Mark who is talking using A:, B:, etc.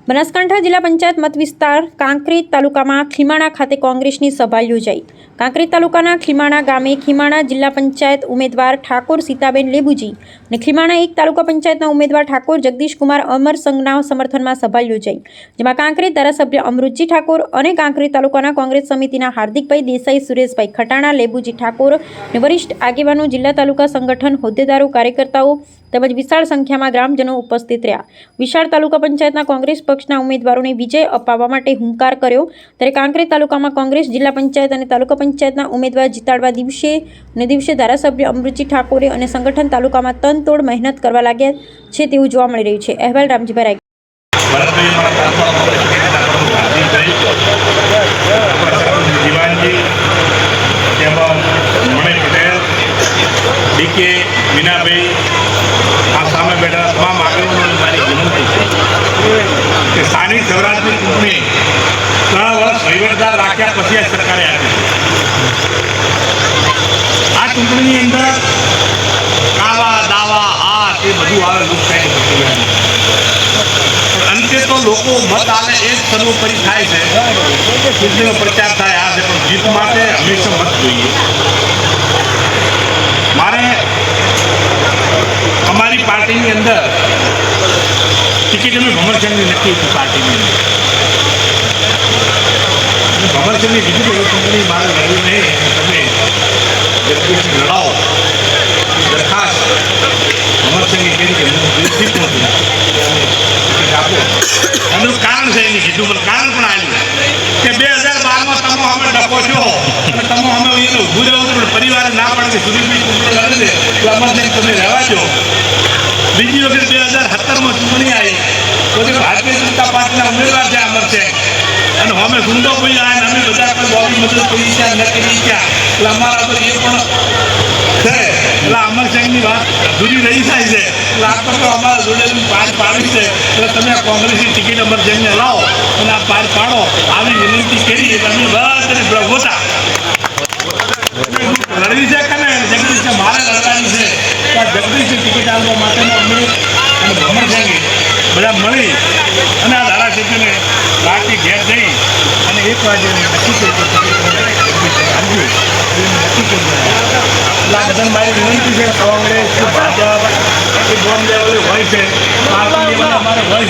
A: બનાસકાંઠા જિલ્લા પંચાયત મત વિસ્તાર કાંકરેજ તાલુકામાં ખીમાણા ખાતે કોંગ્રેસની સભા યોજાઈ। કાંકરેજ તાલુકાના ખીમાણા ગામે ખીમાણા જિલ્લા પંચાયત ઉમેદવાર ઠાકોર સીતાબેન લેબુજી અને ખીમાણા 1 તાલુકા પંચાયતના ઉમેદવાર ઠાકોર જગદીશકુમાર અમરસંગના સમર્થનમાં સભા યોજાઈ, જેમાં કાંકરેજ ધારાસભ્ય અમૃતજી ઠાકોર અને કાંકરેજ તાલુકાના કોંગ્રેસ સમિતિના હાર્દિકભાઈ દેસાઈ, સુરેશભાઈ ખટાણા, લેબુજી ઠાકોર અને વરિષ્ઠ આગેવાનો, જિલ્લા તાલુકા સંગઠન હોદ્દેદારો, કાર્યકર્તાઓ તેમજ વિશાળ સંખ્યામાં ગ્રામજનો ઉપસ્થિત રહ્યા। વિશાળ તાલુકા પંચાયતના કોંગ્રેસ પક્ષના ઉમેદવારોને વિજય અપાવવા માટે હુંકાર કર્યો, ત્યારે કાંકરેજ તાલુકામાં કોંગ્રેસ જિલ્લા પંચાયત અને તાલુકા પંચાયતના ઉમેદવાર જીતાડવા દિવસે ધારાસભ્ય અમૃતજી ઠાકોરે અને સંગઠન તાલુકામાં તનતોડ મહેનત કરવા લાગ્યા છે તેવું જોવા મળી રહ્યું છે। અહેવાલ રામજીભાઈ
B: સામે બેઠા તમામ આગેવાનોને મારી વિનંતી છે કે સ્થાનિક સ્વરાજની ચૂંટણી 3 વર્ષ વહીવટદાર રાખ્યા પછી આ સરકારે આપી છે। આ ચૂંટણીની અંદર કાવા દાવા હાથ એ બધું આવે લોકશાહી પ્રક્રિયા, અંતે તો લોકો મત આવે એ જ સર્વોપરી થાય છે। ચૂંટણીનો પ્રચાર થાય આ છે, પણ જીત માટે હંમેશા મત જોઈએ। મારે हमारी पार्टी की अंदर टिकट में भंवरचंद ने नक्की थी। पार्टी में भंवरचंद ने कीधु कि चूंटणी मारे लड़वी नहीं, तमे जगदीश लड़ाओ दरखास्त भंवरचंद ने कही कि हूँ दिलथी पहुँचू टिकट आपो। एनु कारण से नहीं कीधु, पर कारण पण आव्युं कि 2012 में तमो हमें डको छो અને તમો અમે એને ઊભું રહેવું, પણ પરિવારે ના પાડે કે સુરેશભાઈ ચૂંટણી લડે છે તો અમરસિંહ તમે રહેવા દો। બીજી વખત 2017 ચૂંટણી આવી તો ભારતીય જનતા પાર્ટીના ઉમેદવાર છે અમરસિંહ, અને અમે ગુંડો ભાઈ આવે અમે બધા પણ બોડી મદદ કરી છે ન કરી છે, એટલે અમારા તો એ પણ છે। એટલે અમરસિંહની વાત અધૂરી રહી જાય છે, એટલે આ તો અમારા જોડે પાર પાડી છે, એટલે તમે આ કોંગ્રેસની ટિકિટ અમરસિંહને લાવો અને આ પાર પાડો આવી વિનંતી કરી। એટલે અમે બધાને પ્રભુતા લડવી છે કે જગદીશ મારે લડવાની છે, તો જગદીશની ટિકિટ આપવા માટેનો અમે અને ભંવરસિંહ બધા મળી અને આ ધારાસભ્યને રાતથી ઘેર જઈ અને 1 વાગે નક્કી કર્યું એટલે આ બધાને મારી વિનંતી છે કોંગ્રેસ ભાજપ કે બોમ્બ લેવલે હોય છે, પાર્ટી લેવલે અમારે હોય